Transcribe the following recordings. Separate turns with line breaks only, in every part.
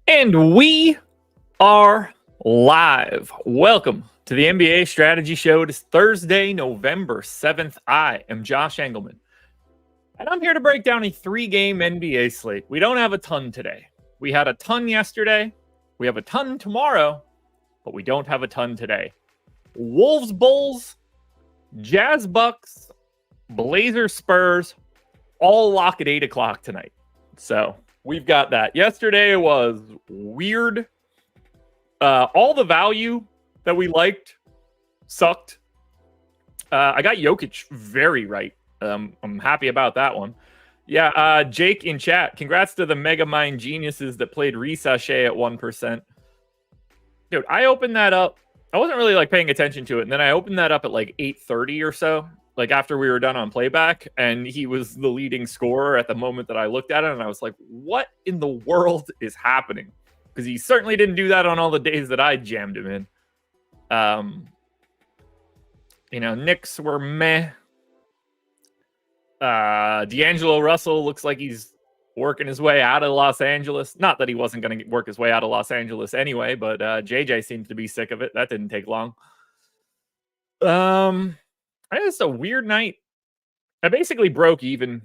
And we are live. Welcome to the NBA Strategy Show. It is Thursday, November 7th. I am Josh Engleman, and I'm here to break down a 3-game NBA slate. We don't have a ton today. We had a ton yesterday. We have a ton tomorrow, but we don't have a ton today. Wolves Bulls, Jazz Bucks, Blazers Spurs, all lock at 8 o'clock tonight. So we've got that. Yesterday was weird. All the value that we liked sucked. I got Jokic very right. I'm happy about that one. Yeah, Jake in chat. Congrats to the Mega Mind geniuses that played Resachet at 1%. Dude, I opened that up. I wasn't really paying attention to it. And then I opened that up at 8:30 or so, after we were done on playback. And he was the leading scorer at the moment that I looked at it. And I was like, what in the world is happening? Because he certainly didn't do that on all the days that I jammed him in. Knicks were meh. D'Angelo Russell looks like he's working his way out of Los Angeles. Not that he wasn't going to work his way out of Los Angeles anyway, but JJ seems to be sick of it. That didn't take long. It's a weird night. I basically broke even.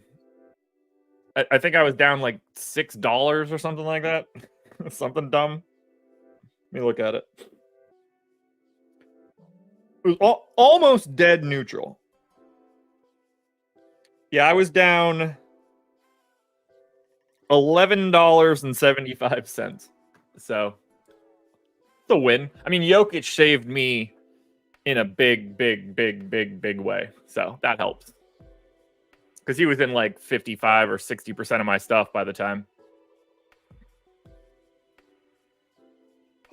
I think I was down $6 or something like that. Something dumb. Let me look at it. It was almost dead neutral. Yeah, I was down $11.75. So it's a win. I mean, Jokic saved me in a big way. So that helps. Because he was in 55 or 60% of my stuff by the time.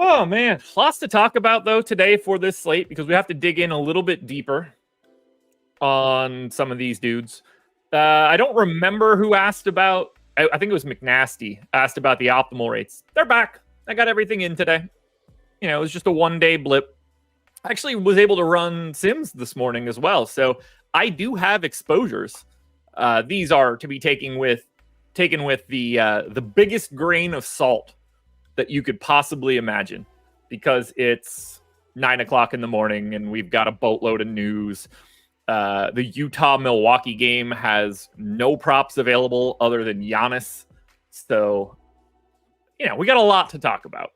Oh, man. Lots to talk about, though, today for this slate, because we have to dig in a little bit deeper on some of these dudes. I don't remember who asked about, I think it was McNasty, asked about the optimal rates. They're back. I got everything in today. It was just a one-day blip. I actually was able to run Sims this morning as well, so I do have exposures. These are to be taken with the biggest grain of salt that you could possibly imagine, because it's 9 o'clock in the morning and we've got a boatload of news. The Utah-Milwaukee game has no props available other than Giannis. So, we got a lot to talk about.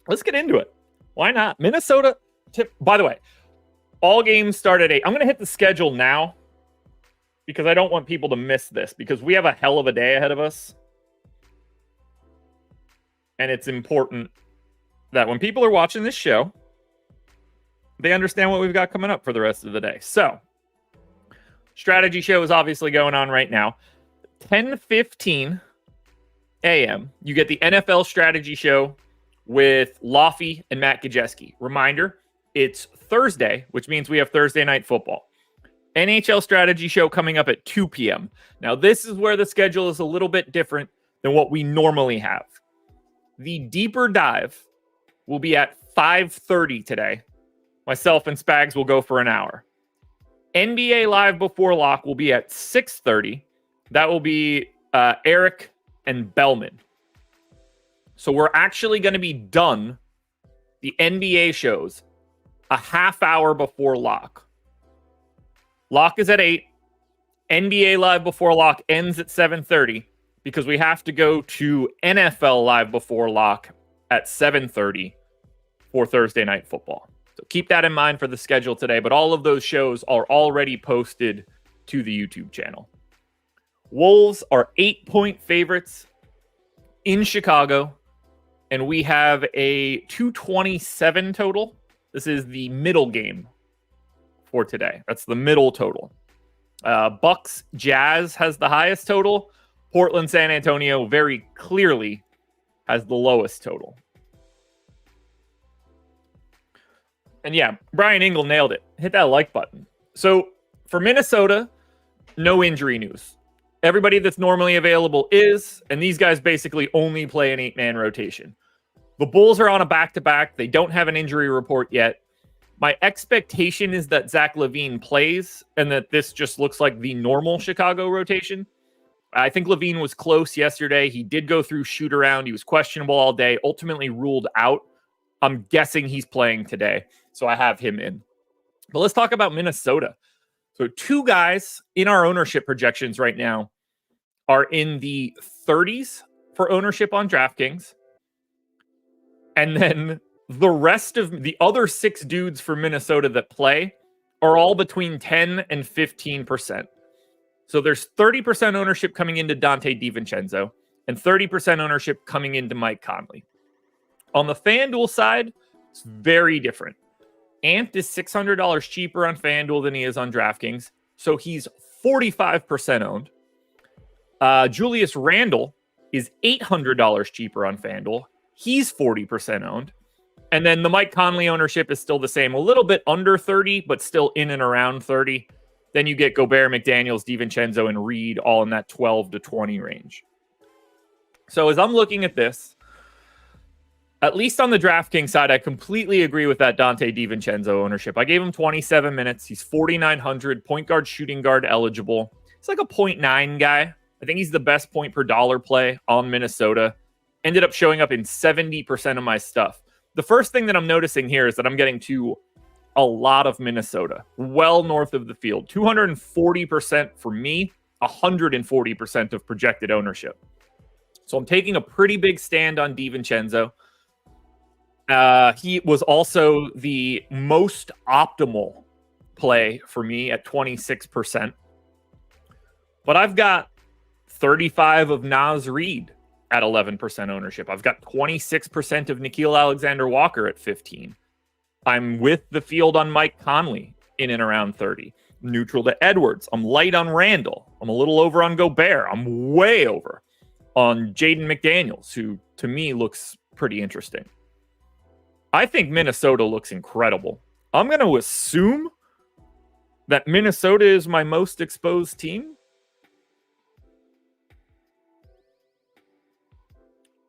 Let's get into it. Why not? Minnesota tip. By the way, all games start at 8. I'm going to hit the schedule now because I don't want people to miss this, because we have a hell of a day ahead of us. And it's important that when people are watching this show, they understand what we've got coming up for the rest of the day. So, strategy show is obviously going on right now. 10:15 a.m., you get the NFL strategy show with Laffy and Matt Gajeski. Reminder, it's Thursday, which means we have Thursday night football. NHL strategy show coming up at 2 p.m. Now, this is where the schedule is a little bit different than what we normally have. The deeper dive will be at 5:30 today. Myself and Spags will go for an hour. NBA Live Before Lock will be at 6:30. That will be Eric and Bellman. So we're actually going to be done the NBA shows a half hour before lock. Lock is at 8. NBA Live Before Lock ends at 7:30 because we have to go to NFL Live Before Lock at 7:30 for Thursday Night Football. So keep that in mind for the schedule today, but all of those shows are already posted to the YouTube channel. Wolves are 8-point favorites in Chicago, and we have a 227 total. This is the middle game for today. That's the middle total. Bucks Jazz has the highest total. Portland San Antonio very clearly has the lowest total. And yeah, Brian Engel nailed it. Hit that like button. So for Minnesota, no injury news. Everybody that's normally available is, and these guys basically only play an 8-man rotation. The Bulls are on a back-to-back. They don't have an injury report yet. My expectation is that Zach LaVine plays and that this just looks like the normal Chicago rotation. I think Levine was close yesterday. He did go through shoot around. He was questionable all day, ultimately ruled out. I'm guessing he's playing today, so I have him in. But let's talk about Minnesota. So 2 guys in our ownership projections right now are in the 30s for ownership on DraftKings. And then the rest of the other 6 dudes for Minnesota that play are all between 10 and 15%. So there's 30% ownership coming into Dante DiVincenzo and 30% ownership coming into Mike Conley. On the FanDuel side, it's very different. Ant is $600 cheaper on FanDuel than he is on DraftKings, so he's 45% owned. Julius Randle is $800 cheaper on FanDuel. He's 40% owned. And then the Mike Conley ownership is still the same, a little bit under 30, but still in and around 30. Then you get Gobert, McDaniels, DiVincenzo, and Reed all in that 12 to 20 range. So as I'm looking at this, at least on the DraftKings side, I completely agree with that Dante DiVincenzo ownership. I gave him 27 minutes. He's 4,900, point guard, shooting guard eligible. He's like a 0.9 guy. I think he's the best point per dollar play on Minnesota. Ended up showing up in 70% of my stuff. The first thing that I'm noticing here is that I'm getting to a lot of Minnesota, well north of the field. 240% for me, 140% of projected ownership. So I'm taking a pretty big stand on DiVincenzo. He was also the most optimal play for me at 26%. But I've got 35 of Naz Reid at 11% ownership. I've got 26% of Nickeil Alexander-Walker at 15. I'm with the field on Mike Conley in and around 30. Neutral to Edwards. I'm light on Randall. I'm a little over on Gobert. I'm way over on Jaden McDaniels, who to me looks pretty interesting. I think Minnesota looks incredible. I'm going to assume that Minnesota is my most exposed team.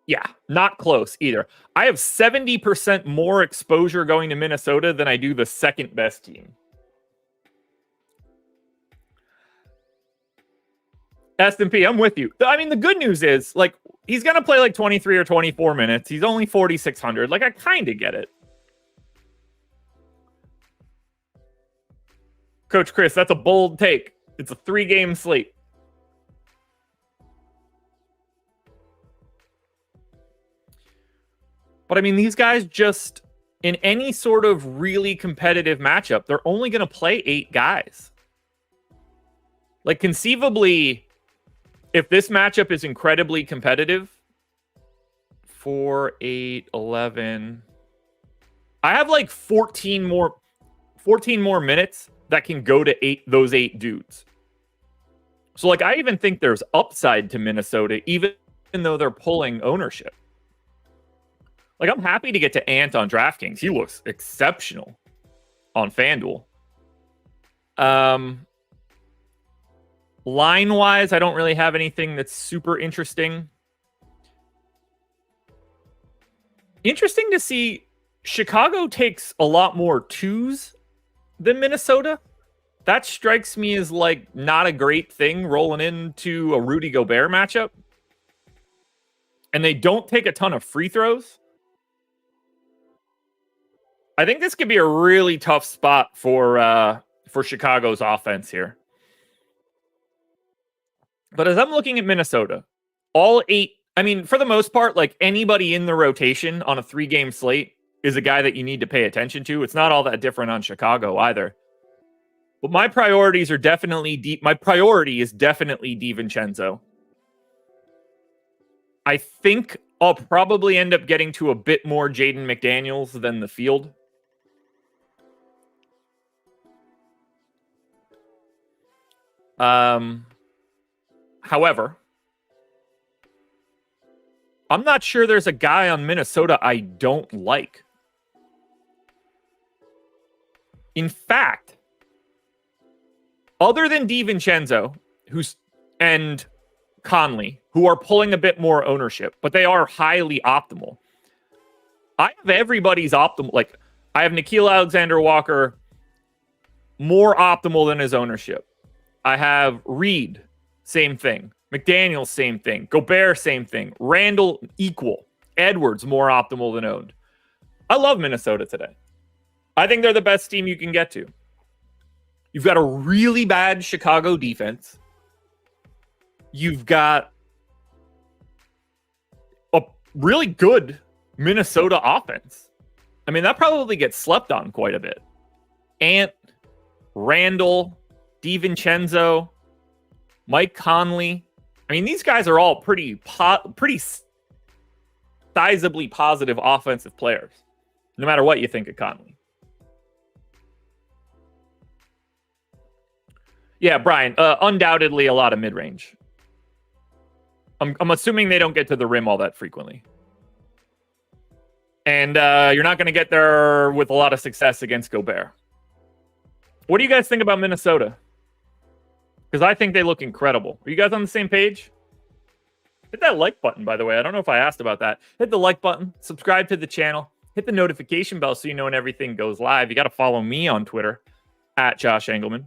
Yeah, not close either. I have 70% more exposure going to Minnesota than I do the second best team. S&P, I'm with you. I mean, the good news is, like, he's going to play like 23 or 24 minutes. He's only 4,600. Like, I kind of get it. Coach Chris, that's a bold take. It's a 3-game slate. But I mean, these guys just, in any sort of really competitive matchup, they're only going to play 8 guys. Like, conceivably, if this matchup is incredibly competitive, 4, 8, 11, I have like 14 more minutes that can go to those 8 dudes. So, like, I even think there's upside to Minnesota, even though they're pulling ownership. Like, I'm happy to get to Ant on DraftKings. He looks exceptional on FanDuel. Line-wise, I don't really have anything that's super interesting. Interesting to see Chicago takes a lot more 2s than Minnesota. That strikes me as, like, not a great thing rolling into a Rudy Gobert matchup. And they don't take a ton of free throws. I think this could be a really tough spot for Chicago's offense here. But as I'm looking at Minnesota, all 8, I mean, for the most part, like, anybody in the rotation on a 3-game slate is a guy that you need to pay attention to. It's not all that different on Chicago either. But my priorities are definitely my priority is definitely DiVincenzo. I think I'll probably end up getting to a bit more Jaden McDaniels than the field. However, I'm not sure there's a guy on Minnesota I don't like. In fact, other than DiVincenzo, and Conley, who are pulling a bit more ownership, but they are highly optimal. I have everybody's optimal. Like, I have Nickeil Alexander-Walker more optimal than his ownership. I have Reed, same thing. McDaniels, same thing. Gobert, same thing. Randall, equal. Edwards, more optimal than owned. I love Minnesota today. I think they're the best team you can get to. You've got a really bad Chicago defense. You've got a really good Minnesota offense. I mean, that probably gets slept on quite a bit. Ant, Randall, DiVincenzo, Mike Conley. I mean, these guys are all pretty sizably positive offensive players, no matter what you think of Conley. Yeah, Brian, undoubtedly a lot of mid-range. I'm assuming they don't get to the rim all that frequently. And you're not going to get there with a lot of success against Gobert. What do you guys think about Minnesota? Because I think they look incredible. Are you guys on the same page? Hit that like button, by the way. I don't know if I asked about that. Hit the like button. Subscribe to the channel. Hit the notification bell so you know when everything goes live. You got to follow me on Twitter, at Josh Engleman.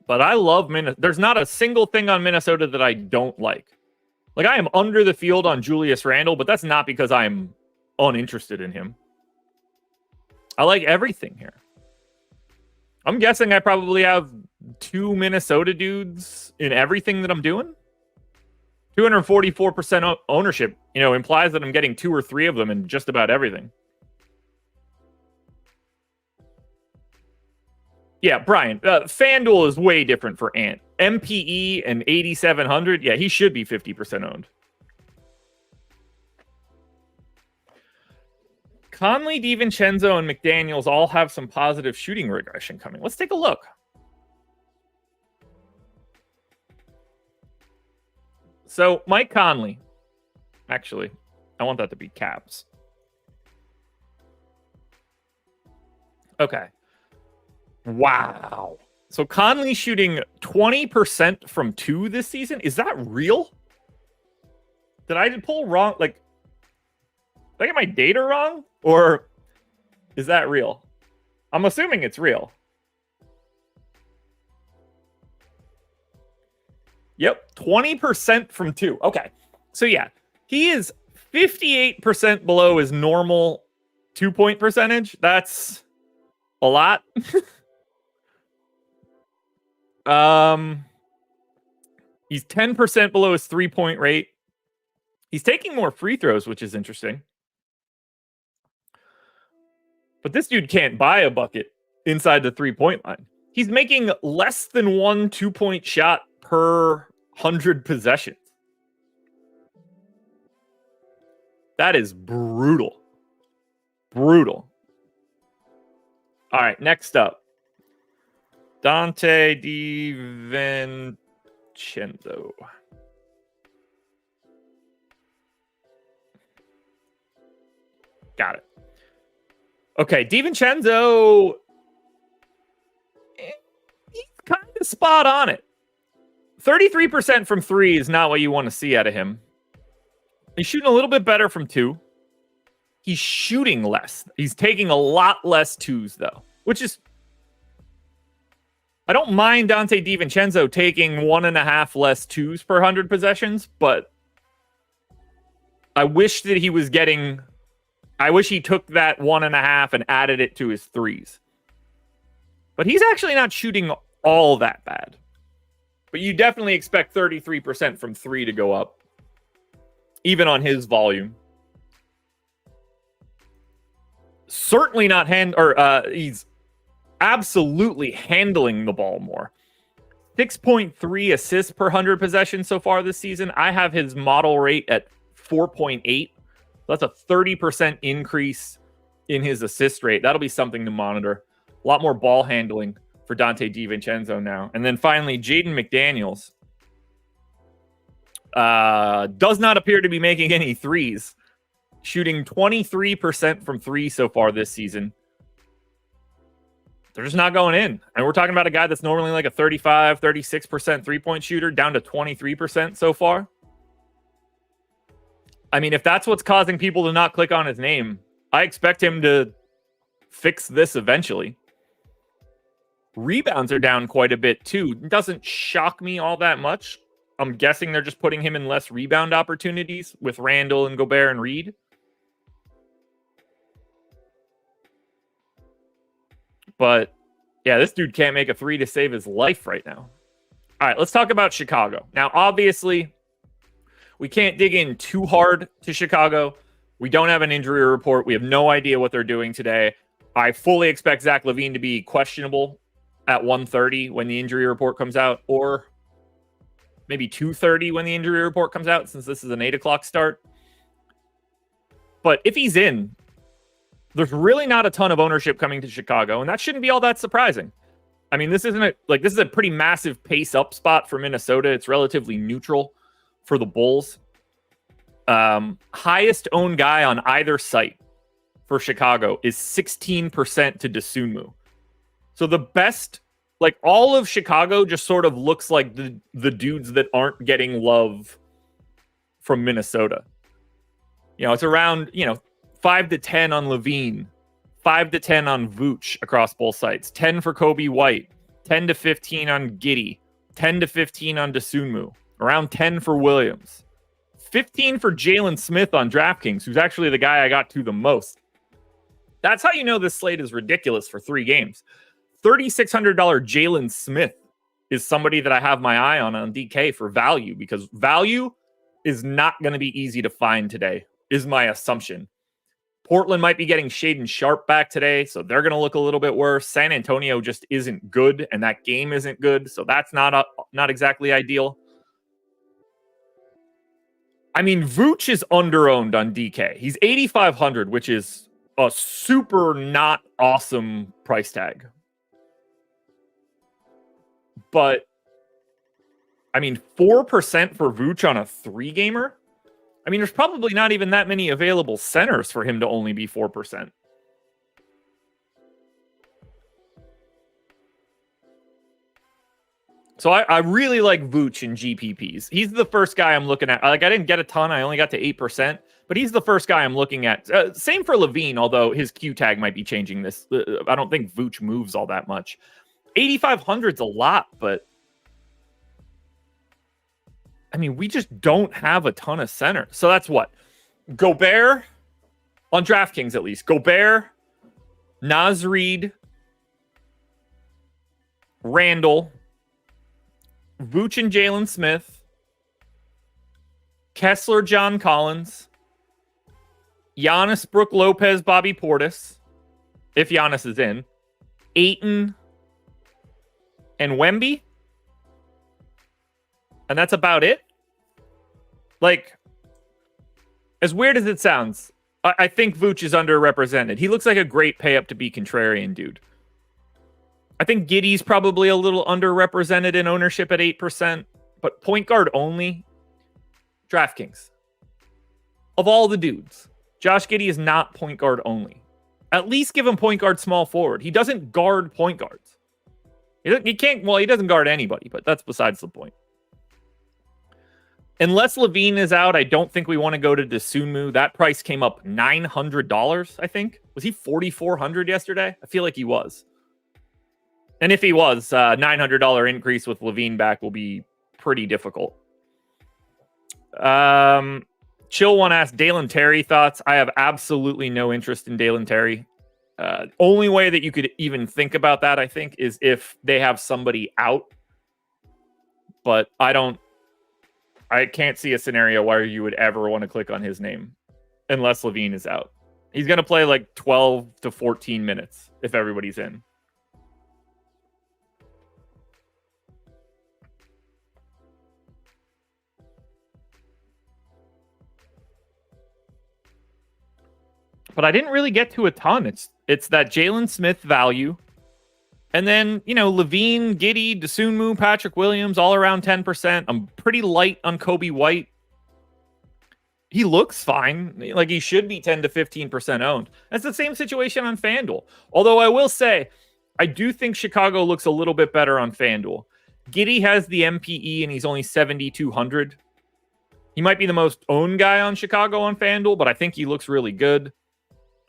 But I love Minnesota. There's not a single thing on Minnesota that I don't like. Like, I am under the field on Julius Randle, but that's not because I'm uninterested in him. I like everything here. I'm guessing I probably have 2 Minnesota dudes in everything that I'm doing. 244% ownership, implies that I'm getting 2 or 3 of them in just about everything. Yeah, Brian, FanDuel is way different for Ant. MPE and 8,700, yeah, he should be 50% owned. Conley, DiVincenzo, and McDaniels all have some positive shooting regression coming. Let's take a look. So, Mike Conley. Actually, I want that to be caps. Okay. Wow. So Conley shooting 20% from 2 this season. Is that real? Did I pull wrong? Did I get my data wrong? Or is that real? I'm assuming it's real. Yep, 20% from 2. Okay. So yeah, he is 58% below his normal 2-point percentage. That's a lot. He's 10% below his 3-point rate. He's taking more free throws, which is interesting. But this dude can't buy a bucket inside the 3-point line. He's making less than 1 2-point shot per 100 possessions. That is brutal. Brutal. All right, next up. Dante DiVincenzo. Got it. Okay, DiVincenzo, he's kind of spot on it. 33% from 3 is not what you want to see out of him. He's shooting a little bit better from 2. He's shooting less. He's taking a lot less 2s, though, which is... I don't mind Dante DiVincenzo taking 1.5 less 2s per 100 possessions, but I wish that he was getting... I wish he took that 1.5 and added it to his 3s. But he's actually not shooting all that bad. But you definitely expect 33% from 3 to go up, even on his volume. Certainly not he's absolutely handling the ball more. 6.3 assists per 100 possessions so far this season. I have his model rate at 4.8. That's a 30% increase in his assist rate. That'll be something to monitor. A lot more ball handling for Dante DiVincenzo now. And then finally, Jaden McDaniels does not appear to be making any 3s. Shooting 23% from 3 so far this season. They're just not going in. And we're talking about a guy that's normally like a 35, 36% 3-point shooter down to 23% so far. I mean, if that's what's causing people to not click on his name, I expect him to fix this eventually. Rebounds are down quite a bit too. It doesn't shock me all that much. I'm guessing they're just putting him in less rebound opportunities with Randall and Gobert and Reed. But yeah, this dude can't make a three to save his life right now. All right, let's talk about Chicago. Now, obviously, we can't dig in too hard to Chicago. We don't have an injury report. We have no idea what they're doing today. I fully expect Zach LaVine to be questionable at 1:30 when the injury report comes out, or maybe 2:30 when the injury report comes out, since this is an 8 o'clock start. But if he's in, there's really not a ton of ownership coming to Chicago, and that shouldn't be all that surprising. I mean, this isn't this is a pretty massive pace up spot for Minnesota. It's relatively neutral for the Bulls. Highest owned guy on either site for Chicago is 16% to Dosunmu. So the best, all of Chicago just sort of looks like the dudes that aren't getting love from Minnesota. It's around, 5 to 10 on LaVine, 5 to 10 on Vooch across both sites, 10 for Kobe White, 10 to 15 on Giddey, 10 to 15 on Dosunmu, around 10 for Williams, 15 for Jalen Smith on DraftKings, who's actually the guy I got to the most. That's how you know this slate is ridiculous for 3 games. $3,600 Jalen Smith is somebody that I have my eye on DK for value, because value is not going to be easy to find today, is my assumption. Portland might be getting Shaedon Sharpe back today, so they're going to look a little bit worse. San Antonio just isn't good, and that game isn't good, so that's not exactly ideal. I mean, Vooch is underowned on DK. He's 8,500, which is a super not awesome price tag. But, I mean, 4% for Vooch on a 3-gamer? I mean, there's probably not even that many available centers for him to only be 4%. So I really like Vooch in GPPs. He's the first guy I'm looking at. I didn't get a ton. I only got to 8%. But he's the first guy I'm looking at. Same for LaVine, although his Q tag might be changing this. I don't think Vooch moves all that much. 8,500's a lot, but I mean, we just don't have a ton of centers. So that's what? Gobert, on DraftKings at least. Gobert, Naz Reid, Randall, Vooch and Jalen Smith, Kessler, John Collins, Giannis, Brook Lopez, Bobby Portis, if Giannis is in, Ayton, and Wemby. And that's about it. As weird as it sounds, I think Vooch is underrepresented. He looks like a great pay up to be contrarian dude. I think Giddey's probably a little underrepresented in ownership at 8%, but point guard only, DraftKings. Of all the dudes, Josh Giddey is not point guard only. At least give him point guard small forward. He doesn't guard point guards. He doesn't guard anybody, but that's besides the point. Unless LaVine is out, I don't think we want to go to Dosunmu. That price came up $900, I think. Was he $4,400 yesterday? I feel like he was. And if he was, $900 increase with LaVine back will be pretty difficult. Chill one asked Dalen Terry thoughts. I have absolutely no interest in Dalen Terry. Only way that you could even think about that, I think, is if they have somebody out. But I can't see a scenario where you would ever want to click on his name unless LaVine is out. He's going to play 12 to 14 minutes if everybody's in. But I didn't really get to a ton. It's that Jalen Smith value. And then, LaVine, Giddey, Dosunmu, Patrick Williams, all around 10%. I'm pretty light on Kobe White. He looks fine. He should be 10 to 15% owned. That's the same situation on FanDuel. Although I will say, I do think Chicago looks a little bit better on FanDuel. Giddey has the MPE and he's only 7,200. He might be the most owned guy on Chicago on FanDuel, but I think he looks really good.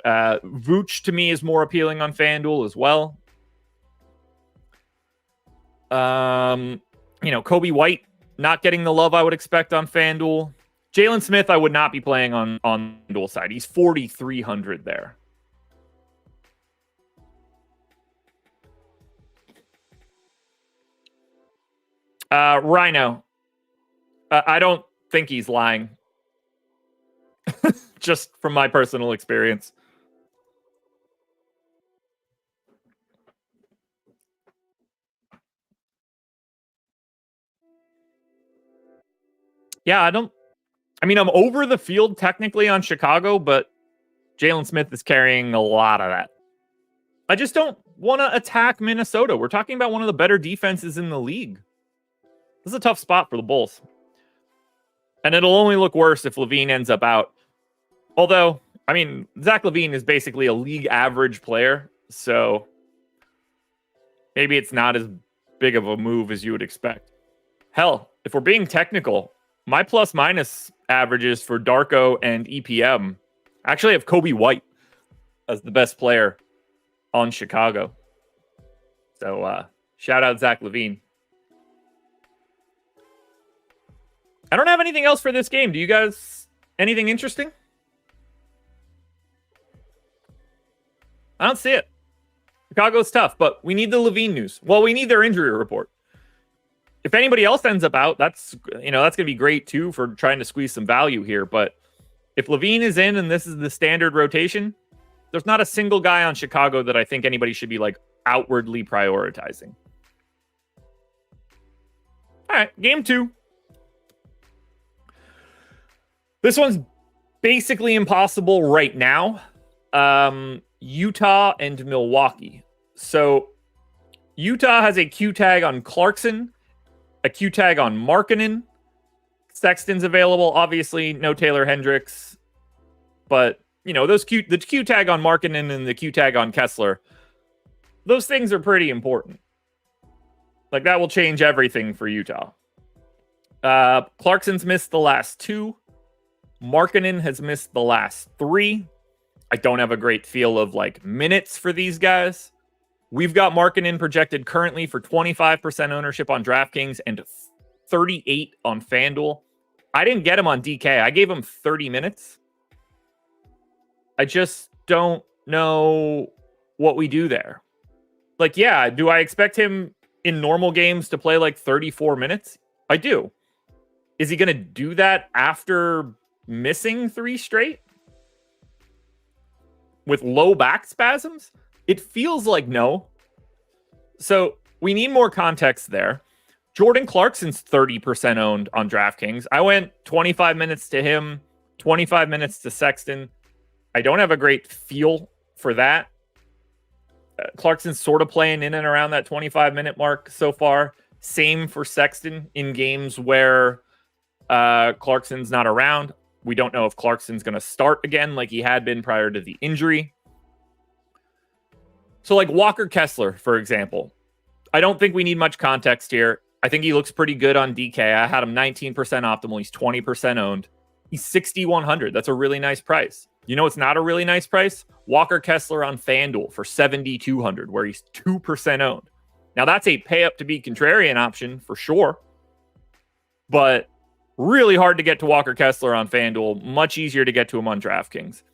Vooch to me is more appealing on FanDuel as well. Kobe White not getting the love I would expect on FanDuel. Jalen Smith, I would not be playing on FanDuel side. He's 4,300 there. Rhino. I don't think he's lying. Just from my personal experience. Yeah, I'm over the field technically on Chicago, but Jalen Smith is carrying a lot of that. I just don't want to attack Minnesota. We're talking about one of the better defenses in the league. This is a tough spot for the Bulls. And it'll only look worse if LaVine ends up out. Although, Zach LaVine is basically a league average player, so maybe it's not as big of a move as you would expect. Hell, if we're being technical, my plus-minus averages for Darko and EPM actually have Kobe White as the best player on Chicago. So, shout out Zach LaVine. I don't have anything else for this game. Do you guys anything interesting? I don't see it. Chicago's tough, but we need the LaVine news. Well, we need their injury report. If anybody else ends up out, that's going to be great too for trying to squeeze some value here. But if LaVine is in and this is the standard rotation, there's not a single guy on Chicago that I think anybody should be outwardly prioritizing. All right, game 2. This one's basically impossible right now. Utah and Milwaukee. So Utah has a Q tag on Clarkson, a Q tag on Markkanen. Sexton's available. Obviously, no Taylor Hendricks. But, the Q tag on Markkanen and the Q tag on Kessler, those things are pretty important. That will change everything for Utah. Clarkson's missed the last 2. Markkanen has missed the last 3. I don't have a great feel of minutes for these guys. We've got Markkanen projected currently for 25% ownership on DraftKings and 38 on FanDuel. I didn't get him on DK. I gave him 30 minutes. I just don't know what we do there. Do I expect him in normal games to play 34 minutes? I do. Is he going to do that after missing 3 straight with low back spasms? It feels like no. So we need more context there. Jordan Clarkson's 30% owned on DraftKings. I went 25 minutes to him, 25 minutes to Sexton. I don't have a great feel for that. Clarkson's sort of playing in and around that 25-minute mark so far. Same for Sexton in games where Clarkson's not around. We don't know if Clarkson's going to start again like he had been prior to the injury. So Walker Kessler, for example, I don't think we need much context here. I think he looks pretty good on DK. I had him 19% optimal. He's 20% owned. He's 6,100. That's a really nice price. It's not a really nice price? Walker Kessler on FanDuel for 7,200, where he's 2% owned. Now, that's a pay up to be contrarian option for sure. But really hard to get to Walker Kessler on FanDuel. Much easier to get to him on DraftKings.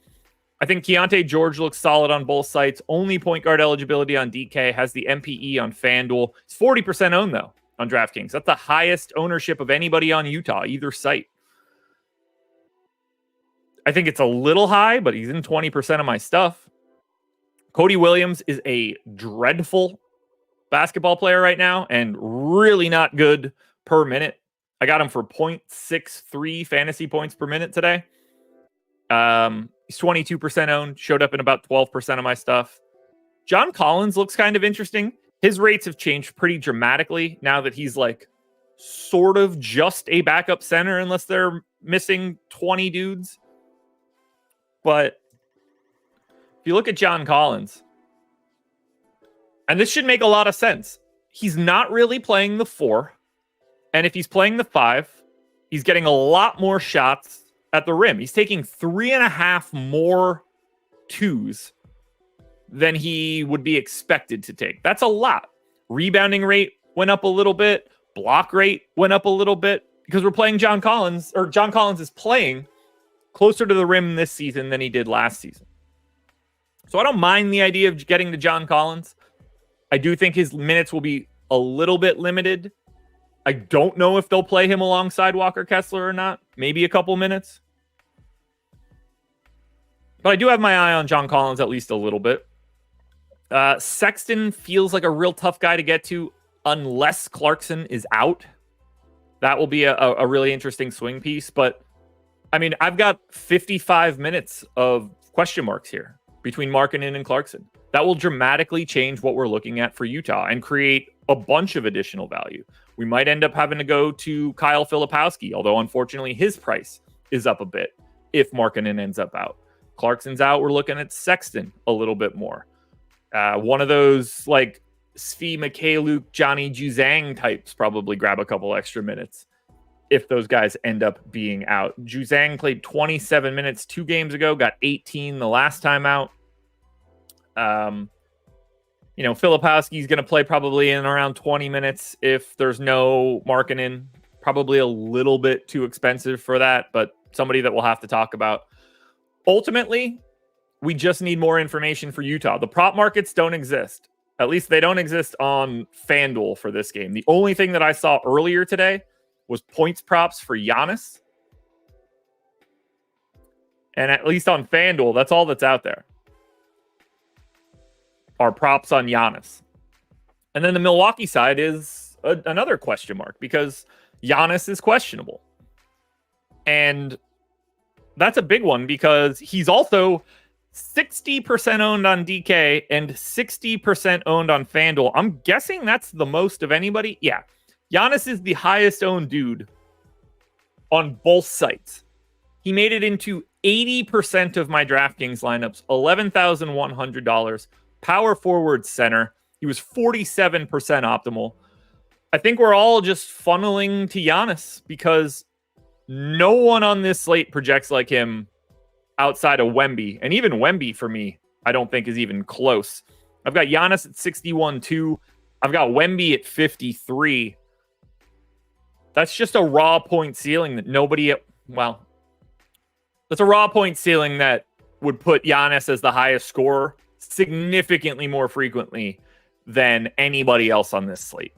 I think Keontae George looks solid on both sites. Only point guard eligibility on DK. Has the MPE on FanDuel. It's 40% owned, though, on DraftKings. That's the highest ownership of anybody on Utah, either site. I think it's a little high, but he's in 20% of my stuff. Cody Williams is a dreadful basketball player right now and really not good per minute. I got him for 0.63 fantasy points per minute today. He's 22% owned, showed up in about 12% of my stuff. John Collins looks kind of interesting. His rates have changed pretty dramatically now that he's sort of just a backup center unless they're missing 20 dudes. But if you look at John Collins, and this should make a lot of sense, he's not really playing the 4. And if he's playing the 5, he's getting a lot more shots at the rim. He's taking 3.5 more 2s than he would be expected to take. That's a lot. Rebounding rate went up a little bit. Block rate went up a little bit because we're playing John Collins, or John Collins is playing closer to the rim this season than he did last season. So I don't mind the idea of getting to John Collins. I do think his minutes will be a little bit limited. I don't know if they'll play him alongside Walker Kessler or not. Maybe a couple minutes. But I do have my eye on John Collins at least a little bit. Sexton feels like a real tough guy to get to unless Clarkson is out. That will be a really interesting swing piece. But, I mean, I've got 55 minutes of question marks here between Markkanen and Clarkson. That will dramatically change what we're looking at for Utah and create a bunch of additional value. We might end up having to go to Kyle Filipowski, although unfortunately his price is up a bit if Markkanen ends up out. Clarkson's out. We're looking at Sexton a little bit more. One of those like Svi Mikhailuk, Johnny Juzang types probably grab a couple extra minutes if those guys end up being out. Juzang played 27 minutes 2 games ago, got 18 the last time out. Filipowski's going to play probably in around 20 minutes if there's no Markkanen. Probably a little bit too expensive for that, but somebody that we'll have to talk about. Ultimately, we just need more information for Utah. The prop markets don't exist. At least they don't exist on FanDuel for this game. The only thing that I saw earlier today was points props for Giannis. And at least on FanDuel, that's all that's out there. Are props on Giannis. And then the Milwaukee side is another question mark because Giannis is questionable. And that's a big one because he's also 60% owned on DK and 60% owned on FanDuel. I'm guessing that's the most of anybody. Yeah. Giannis is the highest owned dude on both sites. He made it into 80% of my DraftKings lineups, $11,100. Power forward center. He was 47% optimal. I think we're all just funneling to Giannis because no one on this slate projects like him outside of Wemby. And even Wemby, for me, I don't think is even close. I've got Giannis at 61.2. I've got Wemby at 53. That's just a raw point ceiling that that's a raw point ceiling that would put Giannis as the highest scorer significantly more frequently than anybody else on this slate.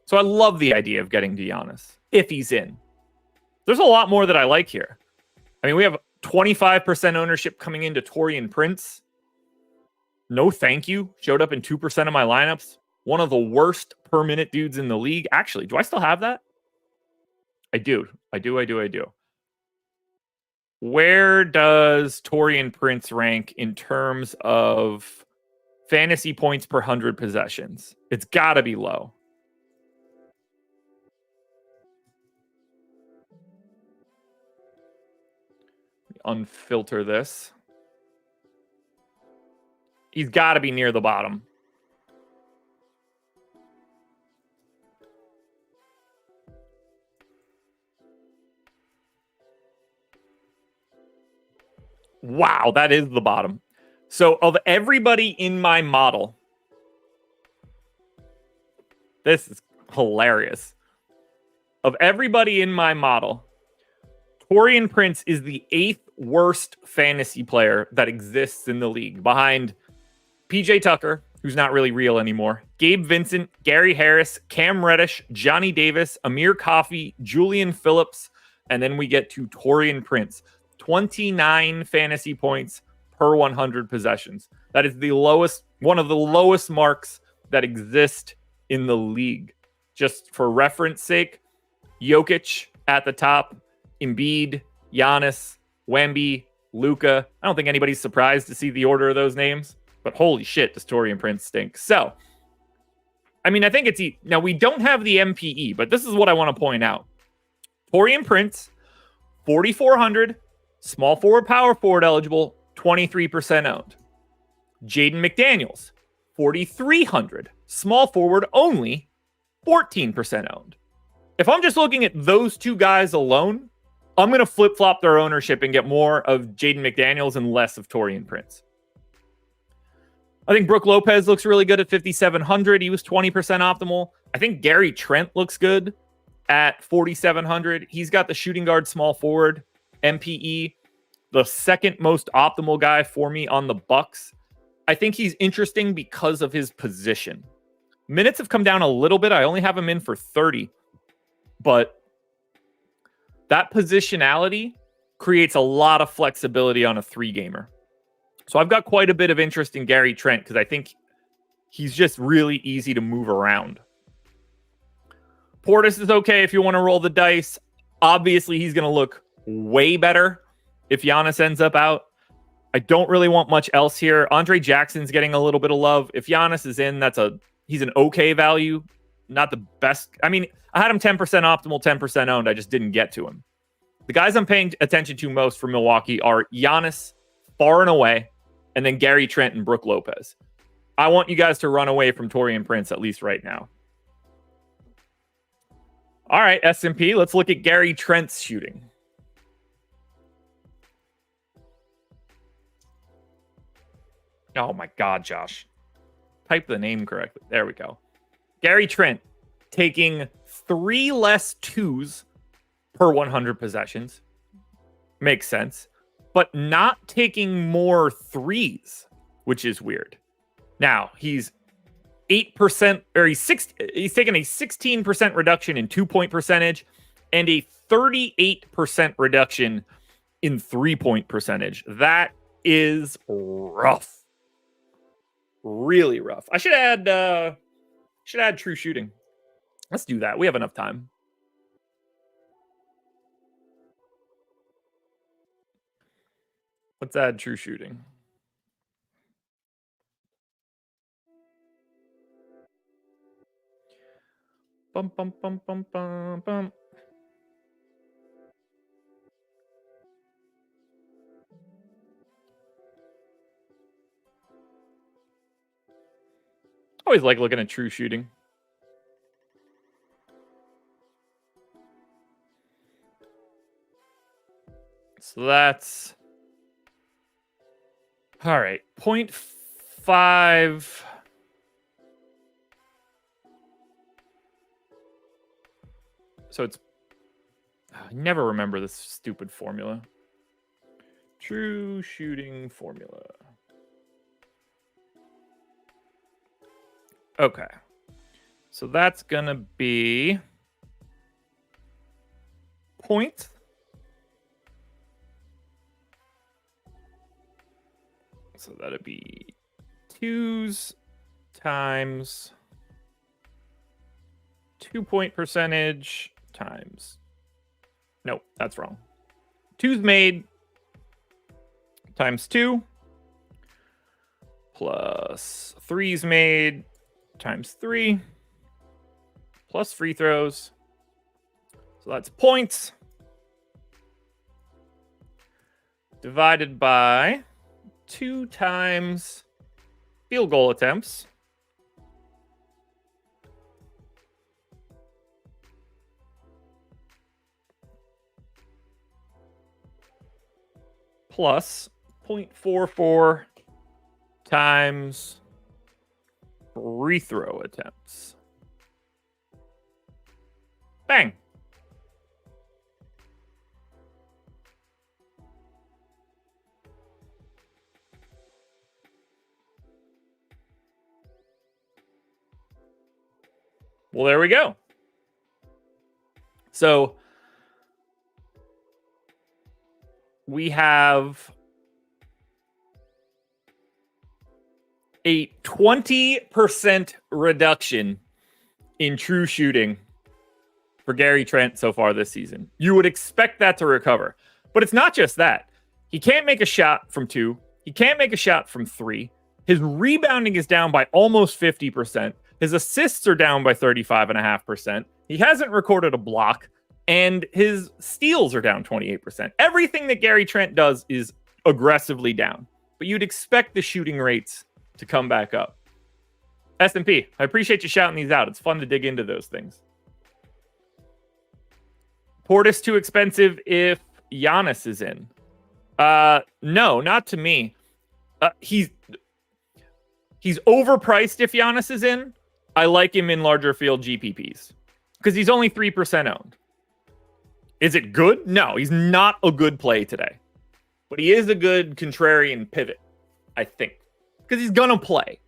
So I love the idea of getting to Giannis if he's in. There's a lot more that I like here. I mean, we have 25% ownership coming into Taurean Prince. No thank you. Showed up in 2% of my lineups. One of the worst per minute dudes in the league. Actually, do I still have that? I do. Where does Taurean Prince rank in terms of fantasy points per 100 possessions? It's got to be low. Unfilter this. He's got to be near the bottom. Wow, that is the bottom. So of everybody in my model, this is hilarious. Of everybody in my model, Taurean Prince is the 8th worst fantasy player that exists in the league, behind PJ Tucker, who's not really real anymore, Gabe Vincent, Gary Harris, Cam Reddish, Johnny Davis, Amir Coffey, Julian Phillips, and then we get to Taurean Prince. 29 fantasy points per 100 possessions. That is the lowest, one of the lowest marks that exist in the league. Just for reference sake, Jokic at the top, Embiid, Giannis, Wemby, Luka. I don't think anybody's surprised to see the order of those names, but holy shit, does Taurean Prince stink. So, I mean, I think it's... Now, we don't have the MPE, but this is what I want to point out. Taurean Prince, 4,400, small forward, power forward eligible, 23% owned. Jaden McDaniels, 4,300, small forward only, 14% owned. If I'm just looking at those two guys alone, I'm going to flip-flop their ownership and get more of Jaden McDaniels and less of Taurean Prince. I think Brook Lopez looks really good at 5,700. He was 20% optimal. I think Gary Trent looks good at 4,700. He's got the shooting guard, small forward, MPE, the second most optimal guy for me on the Bucks. I think he's interesting because of his position. Minutes have come down a little bit. I only have him in for 30, but that positionality creates a lot of flexibility on a 3-gamer. So I've got quite a bit of interest in Gary Trent because I think he's just really easy to move around. Portis is okay if you want to roll the dice. Obviously, he's going to look way better if Giannis ends up out. I don't really want much else here. Andre Jackson's getting a little bit of love. If Giannis is in, he's an okay value. Not the best. I mean, I had him 10% optimal, 10% owned. I just didn't get to him. The guys I'm paying attention to most for Milwaukee are Giannis, far and away, and then Gary Trent and Brook Lopez. I want you guys to run away from Taurean Prince, at least right now. All right, S&P, let's look at Gary Trent's shooting. Oh my God, Josh. Type the name correctly. There we go. Gary Trent taking 3 less 2s per 100 possessions. Makes sense. But not taking more 3s, which is weird. Now, he's 8%, or he's taken a 16% reduction in 2-point percentage and a 38% reduction in 3-point percentage. That is rough. Really rough. I should add true shooting. Let's do that. We have enough time. Let's add true shooting. Bum, bum, bum, bum, bum, bum. Always like looking at true shooting. So that's all right. 0.5. So it's I never remember this stupid formula. True shooting formula. Okay. So that's going to be point. So that'd be 2s times 2-point percentage times. Nope, that's wrong. 2s made times 2 plus 3s made times 3 plus free throws. So that's points divided by 2 times field goal attempts plus 0.44 times free throw attempts. Bang. Well, there we go. So we have a 20% reduction in true shooting for Gary Trent so far this season. You would expect that to recover. But it's not just that. He can't make a shot from 2. He can't make a shot from 3. His rebounding is down by almost 50%. His assists are down by 35.5%. He hasn't recorded a block. And his steals are down 28%. Everything that Gary Trent does is aggressively down. But you'd expect the shooting rates to come back up. S&P, I appreciate you shouting these out. It's fun to dig into those things. Portis too expensive if Giannis is in. No, not to me. He's overpriced if Giannis is in. I like him in larger field GPPs because he's only 3% owned. Is it good? No, he's not a good play today. But he is a good contrarian pivot, I think. Because he's going to play.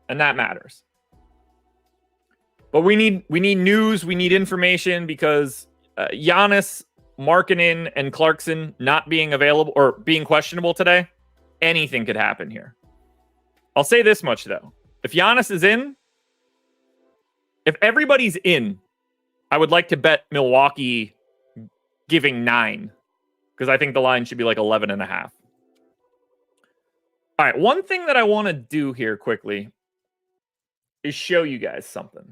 And that matters. But we need news, we need information because Giannis, Markkanen, and Clarkson not being available or being questionable today, anything could happen here. I'll say this much, though. If Giannis is in, if everybody's in, I would like to bet Milwaukee giving 9 because I think the line should be like 11.5. All right, one thing that I want to do here quickly is show you guys something.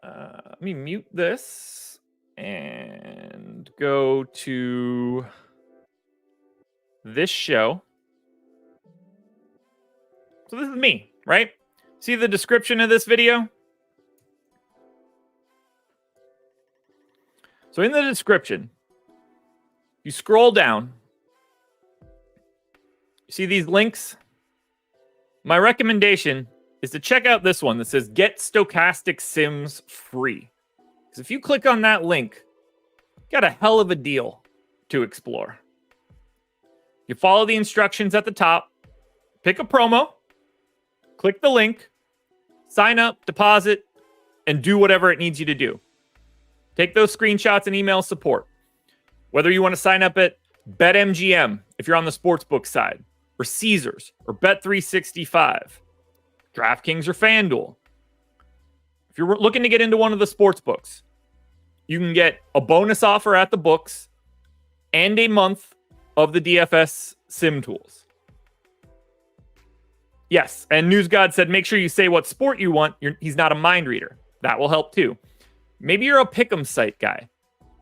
Let me mute this and go to this show. So this is me, right? See the description of this video? So in the description, you scroll down, you see these links. My recommendation is to check out this one that says Get Stokastic Sims Free. Because if you click on that link, you got a hell of a deal to explore. You follow the instructions at the top, pick a promo, click the link, sign up, deposit, and do whatever it needs you to do. Take those screenshots and email support. Whether you want to sign up at BetMGM, if you're on the Sportsbook side, or Caesars, or Bet365, DraftKings or FanDuel. If you're looking to get into one of the sports books, you can get a bonus offer at the books and a month of the DFS sim tools. Yes, and NewsGod said make sure you say what sport you want. He's not a mind reader. That will help too. Maybe you're a pick'em site guy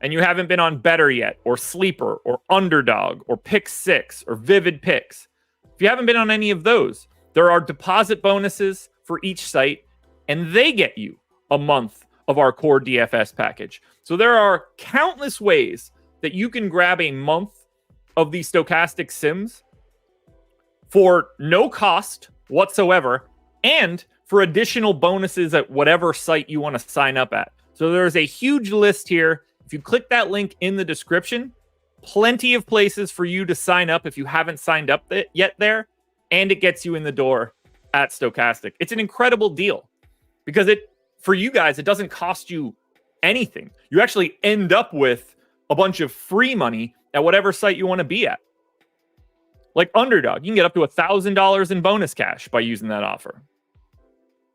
and you haven't been on Better yet, or Sleeper, or Underdog, or Pick 6, or Vivid Picks. If you haven't been on any of those, there are deposit bonuses for each site, and they get you a month of our core DFS package. So there are countless ways that you can grab a month of these Stokastic Sims for no cost whatsoever, and for additional bonuses at whatever site you want to sign up at. So there's a huge list here. If you click that link in the description, plenty of places for you to sign up if you haven't signed up yet there, and it gets you in the door at Stokastic. It's an incredible deal because for you guys, it doesn't cost you anything. You actually end up with a bunch of free money at whatever site you want to be at. Like Underdog, you can get up to $1,000 in bonus cash by using that offer.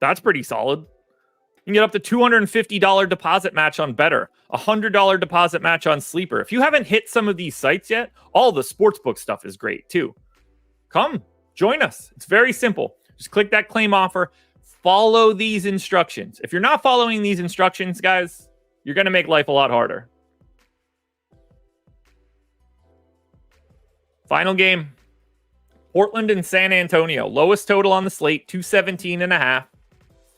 That's pretty solid. You can get up to $250 deposit match on Better, $100 deposit match on Sleeper. If you haven't hit some of these sites yet, all the sportsbook stuff is great too. Come, join us. It's very simple. Just click that claim offer. Follow these instructions. If you're not following these instructions, guys, you're going to make life a lot harder. Final game. Portland and San Antonio. Lowest total on the slate, 217.5.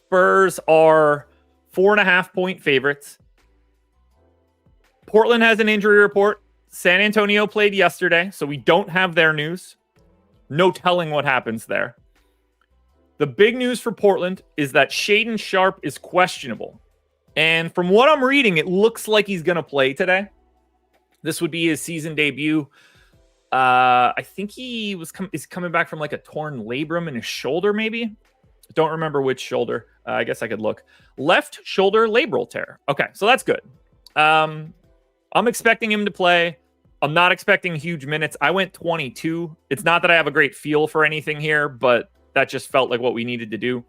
Spurs are 4.5 point favorites. Portland has an injury report. San Antonio played yesterday, so we don't have their news. No telling what happens there. The big news for Portland is that Shaedon Sharpe is questionable. And from what I'm reading, it looks like he's going to play today. This would be his season debut. I think he is coming back from like a torn labrum in his shoulder, maybe. Don't remember which shoulder. I guess I could look. Left shoulder labral tear. Okay, so that's good. I'm expecting him to play. I'm not expecting huge minutes. I went 22. It's not that I have a great feel for anything here, but that just felt like what we needed to do.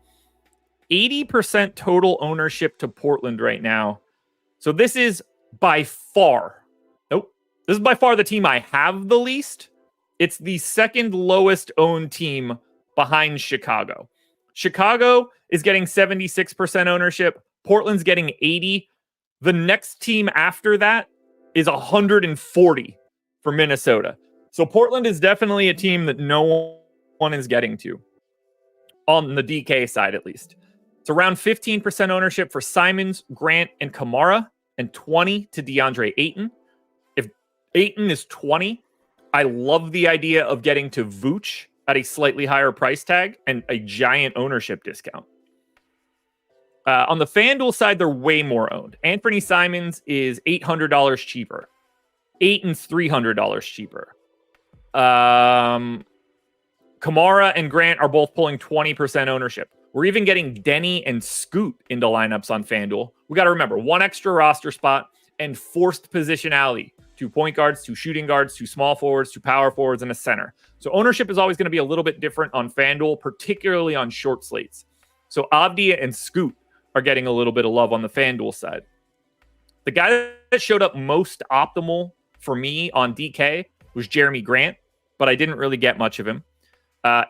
80% total ownership to Portland right now. So this is by far, this is by far the team I have the least. It's the second lowest owned team behind Chicago. Chicago is getting 76% ownership. Portland's getting 80. The next team after that is 140 for Minnesota. So Portland is definitely a team that no one is getting to. On the DK side, at least. It's around 15% ownership for Simons, Grant, and Kamara, and 20 to DeAndre Ayton. If Ayton is 20, I love the idea of getting to Vooch at a slightly higher price tag and a giant ownership discount. On the FanDuel side, they're way more owned. Anthony Simons is $800 cheaper. Ayton's $300 cheaper. Kamara and Grant are both pulling 20% ownership. We're even getting Denny and Scoot into lineups on FanDuel. We got to remember, one extra roster spot and forced positionality. 2 point guards, 2 shooting guards, 2 small forwards, 2 power forwards, and a center. So ownership is always going to be a little bit different on FanDuel, particularly on short slates. So Avdia and Scoot are getting a little bit of love on the FanDuel side. The guy that showed up most optimal for me on DK was Jeremy Grant, but I didn't really get much of him.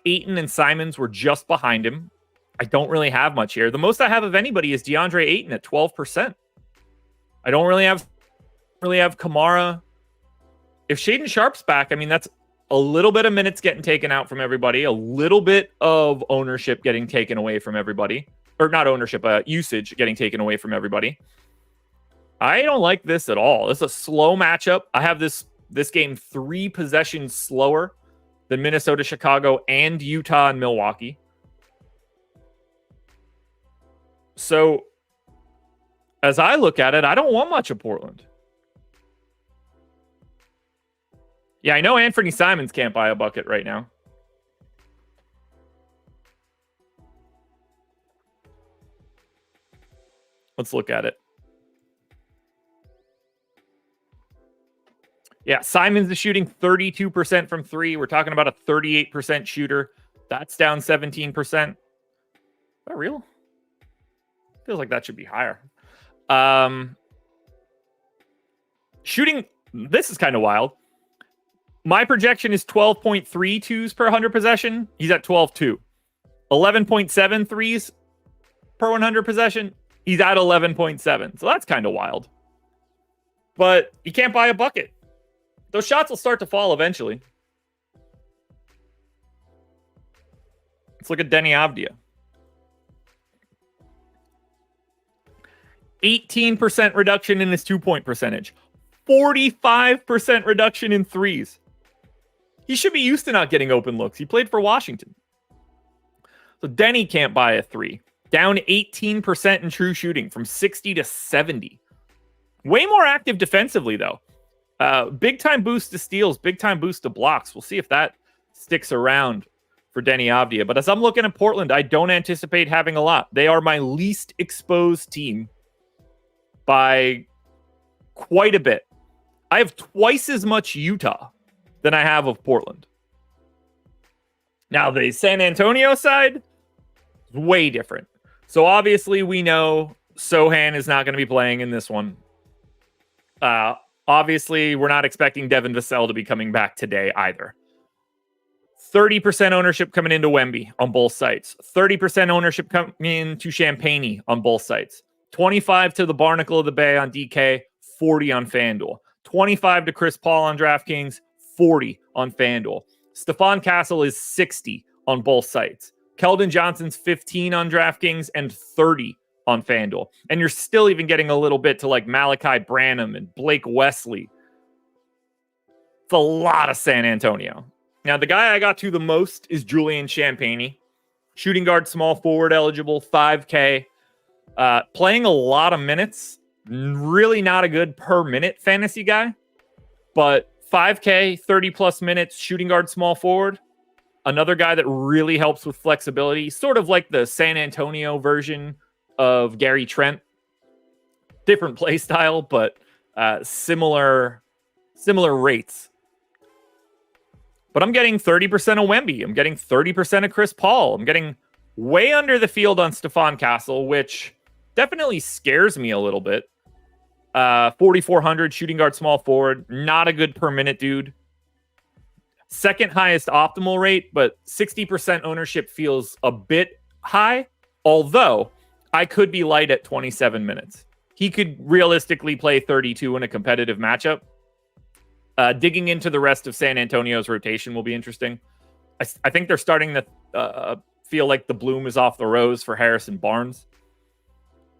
Ayton and Simons were just behind him. I don't really have much here. The most I have of anybody is DeAndre Ayton at 12%. I don't really have Kamara. If Shaedon Sharp's back, I mean, that's a little bit of minutes getting taken out from everybody, a little bit of ownership getting taken away from everybody, or not ownership, usage getting taken away from everybody. I don't like this at all. This is a slow matchup. I have this game 3 possessions slower than Minnesota, Chicago, and Utah and Milwaukee. So as I look at it, I don't want much of Portland. Yeah, I know Anthony Simons can't buy a bucket right now. Let's look at it. Yeah, Simons is shooting 32% from 3. We're talking about a 38% shooter. That's down 17%. Is that real? Feels like that should be higher. Shooting, this is kind of wild. My projection is 12.3 twos per 100 possession. He's at 12.2. 11.7 threes per 100 possession. He's at 11.7. So that's kind of wild. But you can't buy a bucket. Those shots will start to fall eventually. Let's look at Denny Avdia. 18% reduction in his 2-point percentage. 45% reduction in threes. He should be used to not getting open looks. He played for Washington. So Denny can't buy a 3. Down 18% in true shooting from 60 to 70. Way more active defensively, though. Big time boost to steals, big time boost to blocks. We'll see if that sticks around for Denny Avdia. But as I'm looking at Portland, I don't anticipate having a lot. They are my least exposed team by quite a bit. I have twice as much Utah than I have of Portland. Now, the San Antonio side is way different. So obviously we know Sohan is not going to be playing in this one. Obviously, we're not expecting Devin Vassell to be coming back today either. 30% ownership coming into Wemby on both sites. 30% ownership coming into Champagny on both sites. 25 to the Barnacle of the Bay on DK, 40 on FanDuel. 25 to Chris Paul on DraftKings, 40 on FanDuel. Stephon Castle is 60 on both sites. Keldon Johnson's 15 on DraftKings and 30 on FanDuel. And you're still even getting a little bit to like Malachi Branham and Blake Wesley. It's a lot of San Antonio. Now, the guy I got to the most is Julian Champagny. Shooting guard, small forward eligible, 5K. Playing a lot of minutes. Really not a good per minute fantasy guy. But 5K, 30 plus minutes, shooting guard, small forward. Another guy that really helps with flexibility. Sort of like the San Antonio version of Gary Trent. Different play style, but similar rates. But I'm getting 30% of Wemby. I'm getting 30% of Chris Paul. I'm getting way under the field on Stephon Castle, which definitely scares me a little bit. 4,400 shooting guard, small forward. Not a good per minute dude. Second highest optimal rate, but 60% ownership feels a bit high. Although I could be light at 27 minutes. He could realistically play 32 in a competitive matchup. Digging into the rest of San Antonio's rotation will be interesting. I think they're starting to feel like the bloom is off the rose for Harrison Barnes.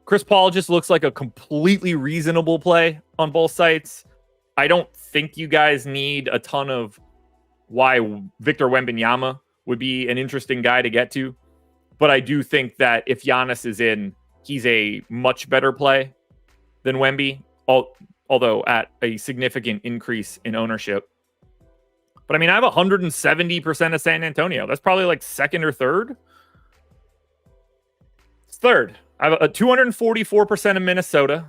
Chris Paul just looks like a completely reasonable play on both sites. I don't think you guys need a ton of why Victor Wembanyama would be an interesting guy to get to. But I do think that if Giannis is in, he's a much better play than Wemby, although at a significant increase in ownership. But I mean, I have 170% of San Antonio. That's probably like second or third. It's third. I have a 244% of Minnesota,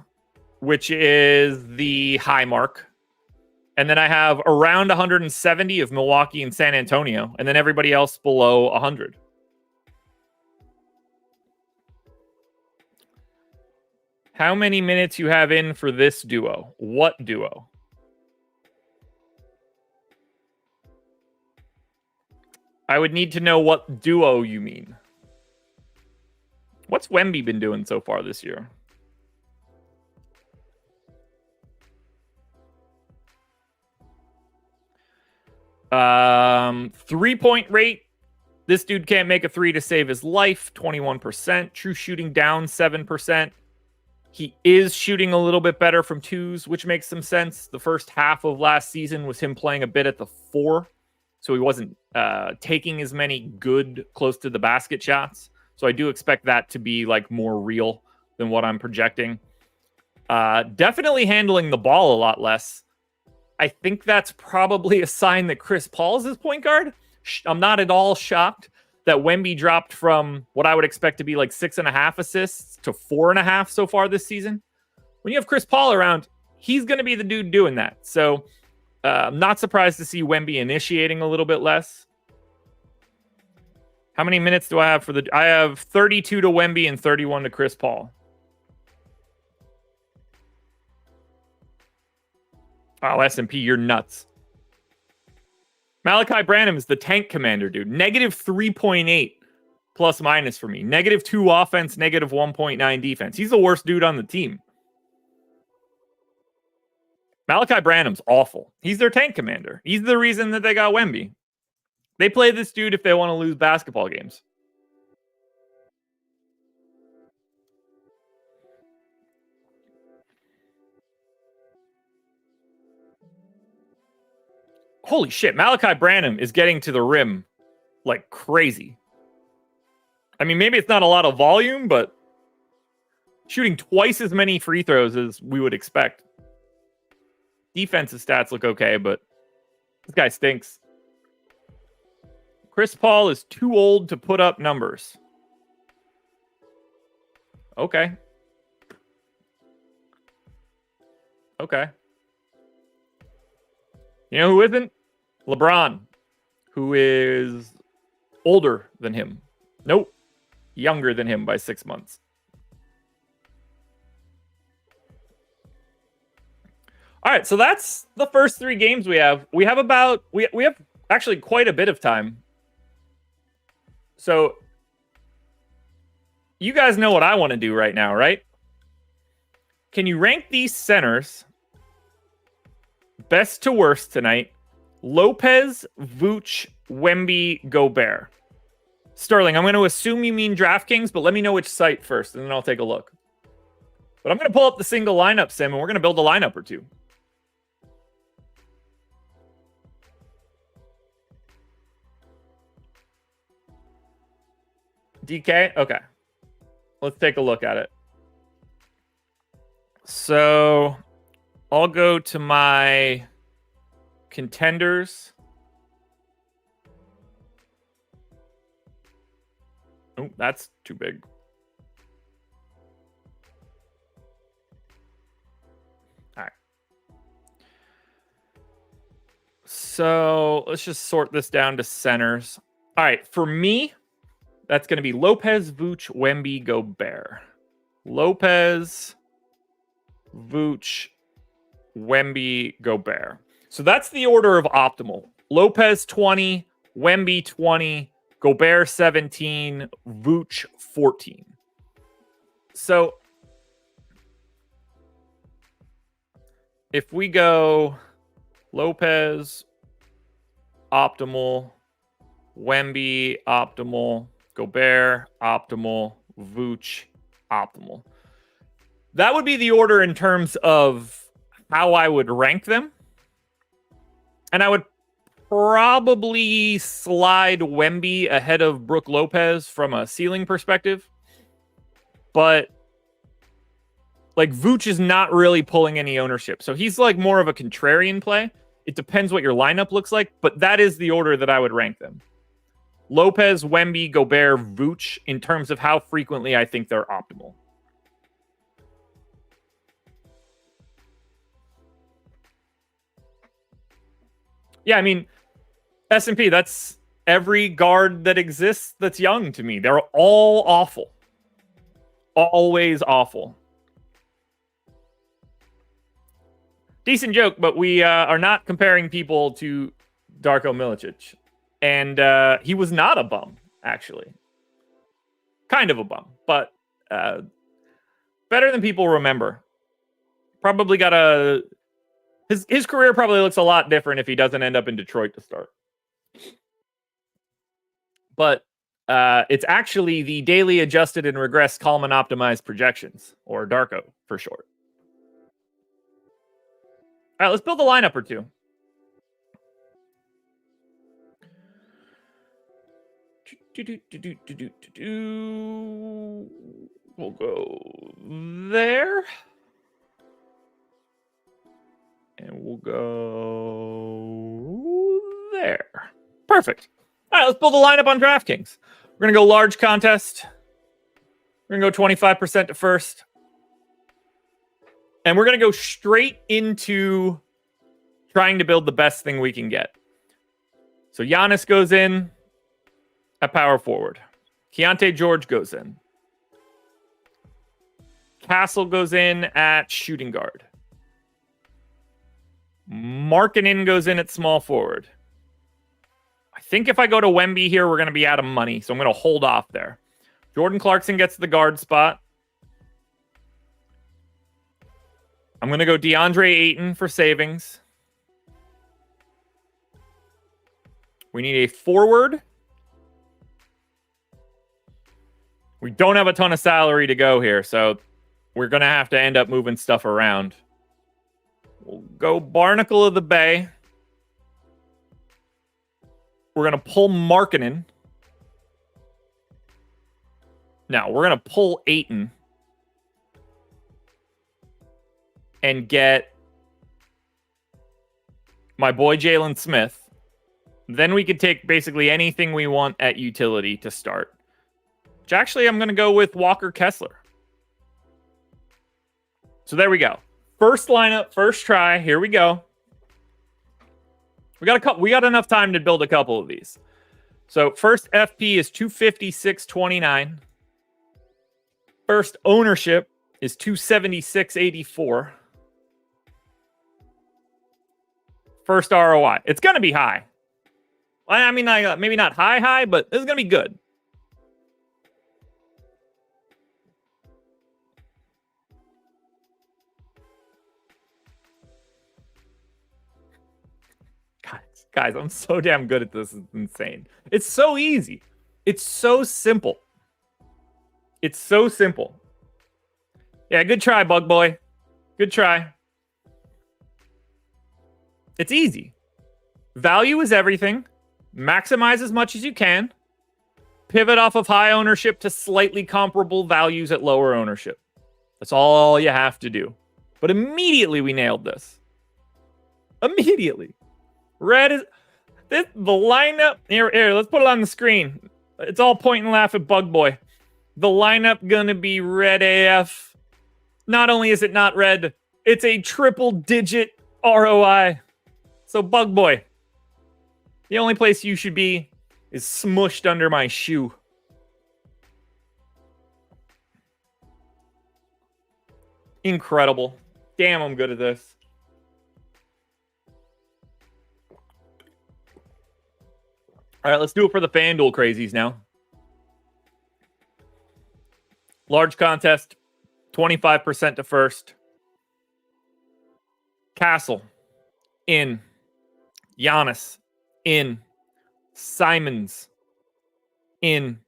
which is the high mark. And then I have around 170 of Milwaukee and San Antonio, and then everybody else below 100. How many minutes you have in for this duo? What duo? I would need to know what duo you mean. What's Wemby been doing so far this year? Three-point rate. This dude can't make a three to save his life. 21%. True shooting down 7%. He is shooting a little bit better from twos, which makes some sense. The first half of last season was him playing a bit at the 4. So he wasn't taking as many good close to the basket shots. So I do expect that to be like more real than what I'm projecting. Definitely handling the ball a lot less. I think that's probably a sign that Chris Paul's his point guard. I'm not at all shocked that Wemby dropped from what I would expect to be like 6.5 assists to 4.5 so far this season. When you have Chris Paul around, he's going to be the dude doing that. So I'm not surprised to see Wemby initiating a little bit less. How many minutes do I have for the... I have 32 to Wemby and 31 to Chris Paul. Oh, S&P, you're nuts. Malachi Branham is the tank commander, dude. Negative 3.8 plus minus for me. Negative 2 offense, negative 1.9 defense. He's the worst dude on the team. Malachi Branham's awful. He's their tank commander. He's the reason that they got Wemby. They play this dude if they want to lose basketball games. Holy shit, Malachi Branham is getting to the rim like crazy. I mean, maybe it's not a lot of volume, but shooting twice as many free throws as we would expect. Defensive stats look okay, but this guy stinks. Chris Paul is too old to put up numbers. Okay. Okay. You know who isn't? LeBron, who is older than him. Nope. Younger than him by 6 months. All right, so that's the first 3 games we have. We have about... We have actually quite a bit of time. So you guys know what I want to do right now, right? Can you rank these centers best to worst tonight? Lopez, Vooch, Wemby, Gobert. Sterling, I'm going to assume you mean DraftKings, but let me know which site first, and then I'll take a look. But I'm going to pull up the single lineup sim, and we're going to build a lineup or two. DK? Okay. Let's take a look at it. So I'll go to my contenders. Oh, that's too big. All right. So let's just sort this down to centers. All right. For me, that's going to be Lopez, Vooch, Wemby, Gobert. Lopez, Vooch, Wemby, Gobert. So that's the order of optimal. Lopez 20, Wemby 20, Gobert 17, Vooch 14. So if we go Lopez, optimal, Wemby, optimal, Gobert, optimal, Vooch, optimal. That would be the order in terms of how I would rank them. And I would probably slide Wemby ahead of Brook Lopez from a ceiling perspective. But like Vooch is not really pulling any ownership. So he's like more of a contrarian play. It depends what your lineup looks like, but that is the order that I would rank them. Lopez, Wemby, Gobert, Vooch in terms of how frequently I think they're optimal. Yeah, I mean, S&P, that's every guard that exists that's young to me. They're all awful. Always awful. Decent joke, but we are not comparing people to Darko Milicic. And he was not a bum, actually. Kind of a bum, but better than people remember. Probably got a... His career probably looks a lot different if he doesn't end up in Detroit to start. But it's actually the daily adjusted and regressed Kalman optimized projections, or Darko for short. All right, let's build a lineup or two. We'll go there. And we'll go there. Perfect. All right, let's build a lineup on DraftKings. We're going to go large contest. We're going to go 25% to first. And we're going to go straight into trying to build the best thing we can get. So Giannis goes in at power forward. Keontae George goes in. Castle goes in at shooting guard. Markkanen goes in at small forward. I think if I go to Wemby here, we're going to be out of money, so I'm going to hold off there. Jordan Clarkson gets the guard spot. I'm going to go DeAndre Ayton for savings. We need a forward. We don't have a ton of salary to go here, so we're going to have to end up moving stuff around. We'll go Barnacle of the Bay. We're going to pull Markkanen. Now, we're going to pull Ayton. And get my boy Jalen Smith. Then we could take basically anything we want at utility to start. Which actually I'm going to go with Walker Kessler. So there we go. First lineup, first try. Here we go. We got enough time to build a couple of these. So first FP is 256.29. First ownership is 276.84. First ROI. It's going to be high. I mean, maybe not high, but this is going to be good. Guys, I'm so damn good at this. It's insane. It's so easy. It's so simple. It's so simple. Yeah, good try, Bug Boy. Good try. It's easy. Value is everything. Maximize as much as you can. Pivot off of high ownership to slightly comparable values at lower ownership. That's all you have to do. But immediately we nailed this. Immediately. Red is... the lineup... Here, let's put it on the screen. It's all point and laugh at Bug Boy. The lineup gonna be red AF. Not only is it not red, it's a triple-digit ROI. So, Bug Boy, the only place you should be is smushed under my shoe. Incredible. Damn, I'm good at this. All right, let's do it for the FanDuel crazies now. Large contest, 25% to first. Castle, in. Giannis, in. Simons, in.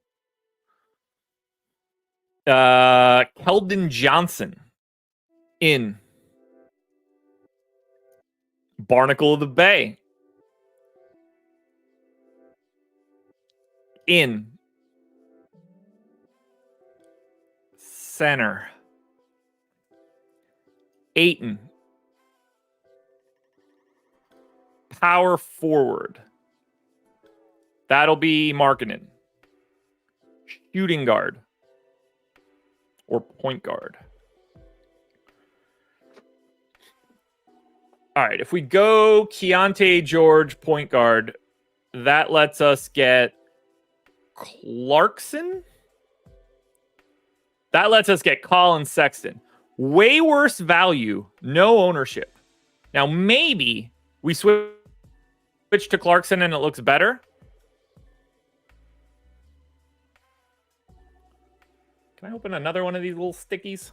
Keldon Johnson, in. Barnacle of the Bay, in. Center. Ayton. Power forward. That'll be Markkanen. Shooting guard. Or point guard. All right, if we go Keontae George, point guard, that lets us get Clarkson. That lets us get Colin Sexton. Way worse value, no ownership. Now, maybe we switch to Clarkson and it looks better. Can I open another one of these little stickies?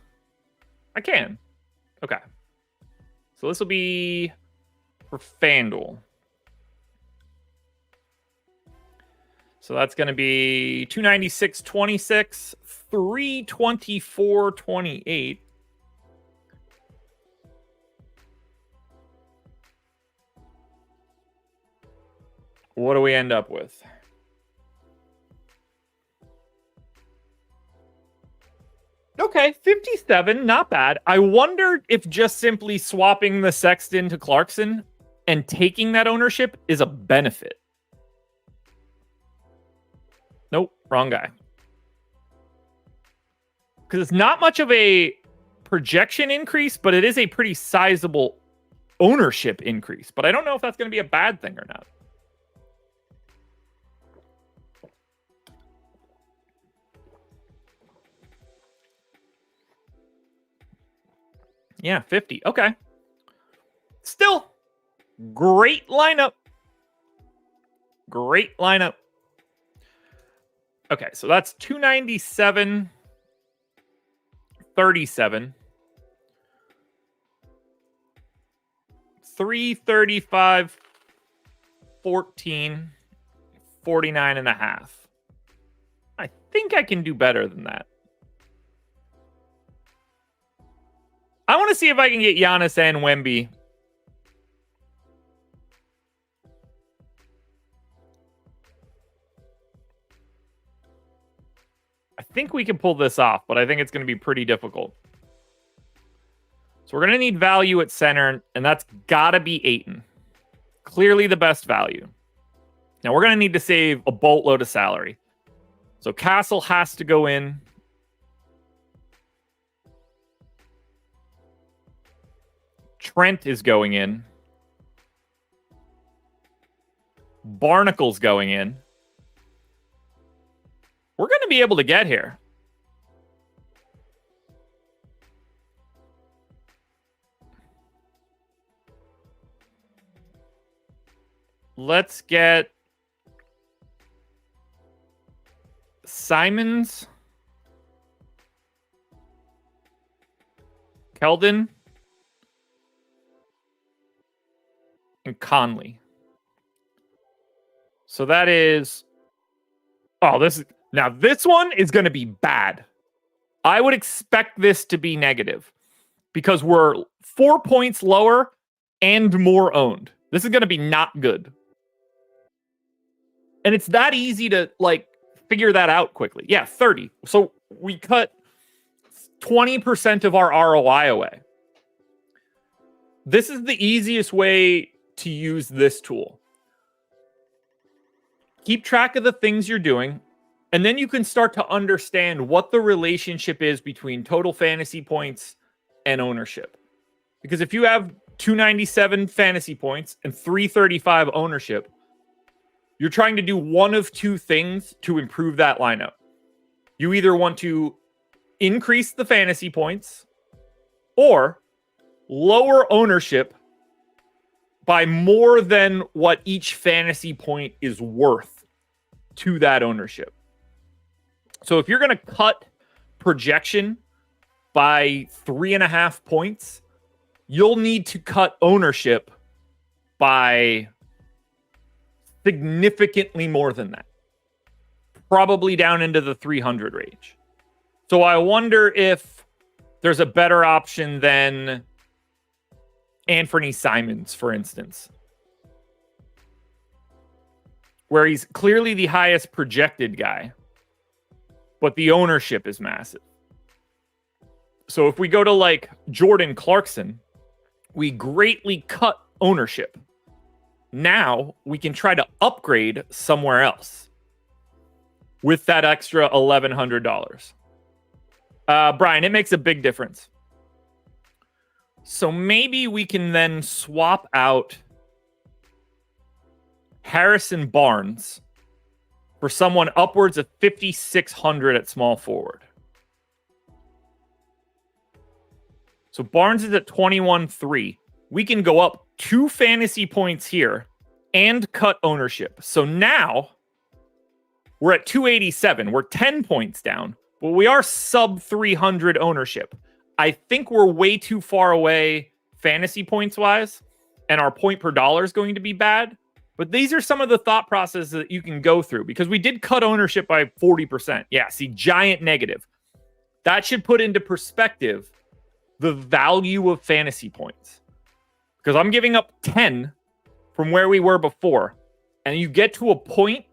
I can. Okay. So this will be for FanDuel. So that's going to be 296.26, 324.28. What do we end up with? Okay, 57, not bad. I wonder if just simply swapping the Sexton to Clarkson and taking that ownership is a benefit. Nope, wrong guy. Because it's not much of a projection increase, but it is a pretty sizable ownership increase. But I don't know if that's going to be a bad thing or not. Yeah, 50. Okay. Still, great lineup. Great lineup. Okay, so that's 297, 37, 335, 14, 49 and a half. I think I can do better than that. I want to see if I can get Giannis and Wemby. I think we can pull this off, but I think it's going to be pretty difficult. So we're going to need value at center, and that's got to be Ayton. Clearly the best value. Now we're going to need to save a boatload of salary. So Castle has to go in. Trent is going in. Barnacle's going in. We're going to be able to get here. Let's get Simons, Keldon, and Conley. So that is... Oh, this is... Now, this one is going to be bad. I would expect this to be negative because we're 4 points lower and more owned. This is going to be not good. And it's that easy to, like, figure that out quickly. Yeah, 30. So we cut 20% of our ROI away. This is the easiest way to use this tool. Keep track of the things you're doing, and then you can start to understand what the relationship is between total fantasy points and ownership. Because if you have 297 fantasy points and 335 ownership, you're trying to do one of two things to improve that lineup. You either want to increase the fantasy points or lower ownership by more than what each fantasy point is worth to that ownership. So if you're going to cut projection by 3.5 points, you'll need to cut ownership by significantly more than that. Probably down into the 300 range. So I wonder if there's a better option than Anthony Simons, for instance. where he's clearly the highest projected guy, but the ownership is massive. So if we go to like Jordan Clarkson, we greatly cut ownership. Now we can try to upgrade somewhere else with that extra $1,100. Brian, it makes a big difference. So maybe we can then swap out Harrison Barnes for someone upwards of 5,600 at small forward. So Barnes is at 21.3. We can go up 2 fantasy points here and cut ownership. So now we're at 287. We're 10 points down, but we are sub 300 ownership. I think we're way too far away fantasy points wise, and our point per dollar is going to be bad. But these are some of the thought processes that you can go through because we did cut ownership by 40%. Yeah, see, giant negative. That should put into perspective the value of fantasy points. Because I'm giving up 10 from where we were before. And you get to a point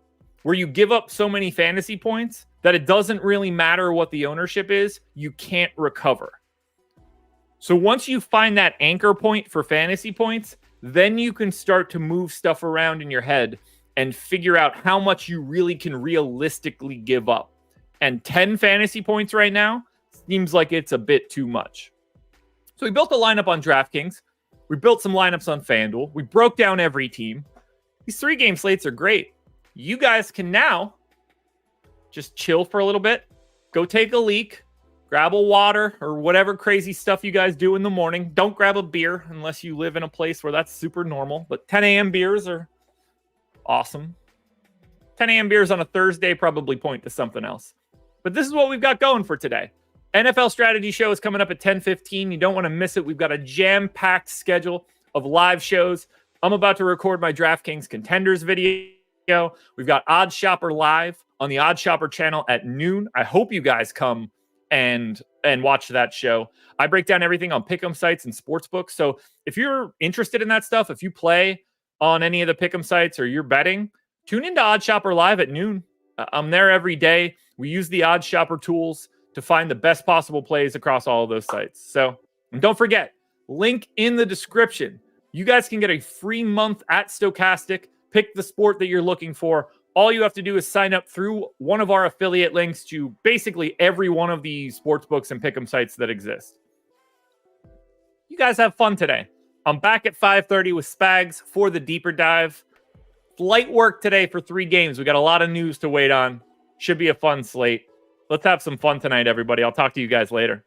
where you give up so many fantasy points that it doesn't really matter what the ownership is. You can't recover. So once you find that anchor point for fantasy points, then you can start to move stuff around in your head and figure out how much you really can realistically give up. And 10 fantasy points right now seems like it's a bit too much. So we built a lineup on DraftKings. We built some lineups on FanDuel. We broke down every team. These 3-game slates are great. You guys can now just chill for a little bit, go take a leak, grab a water or whatever crazy stuff you guys do in the morning. Don't grab a beer unless you live in a place where that's super normal. But 10 a.m. beers are awesome. 10 a.m. beers on a Thursday probably point to something else. But this is what we've got going for today. NFL Strategy Show is coming up at 10:15. You don't want to miss it. We've got a jam-packed schedule of live shows. I'm about to record my DraftKings Contenders video. We've got Odds Shopper live on the Odds Shopper channel at noon. I hope you guys come and watch that show. I break down everything on pick'em sites and sportsbook. So if you're interested in that stuff, if you play on any of the pick'em sites or you're betting, tune into Odds Shopper live at noon. I'm there every day. We use the Odds Shopper tools to find the best possible plays across all of those sites. So, and don't forget, link in the description. You guys can get a free month at Stokastic. Pick the sport that you're looking for. All you have to do is sign up through one of our affiliate links to basically every one of the sports books and pick'em sites that exist. You guys have fun today. I'm back at 5:30 with Spags for the deeper dive. Light work today for 3 games. We got a lot of news to wait on. Should be a fun slate. Let's have some fun tonight, everybody. I'll talk to you guys later.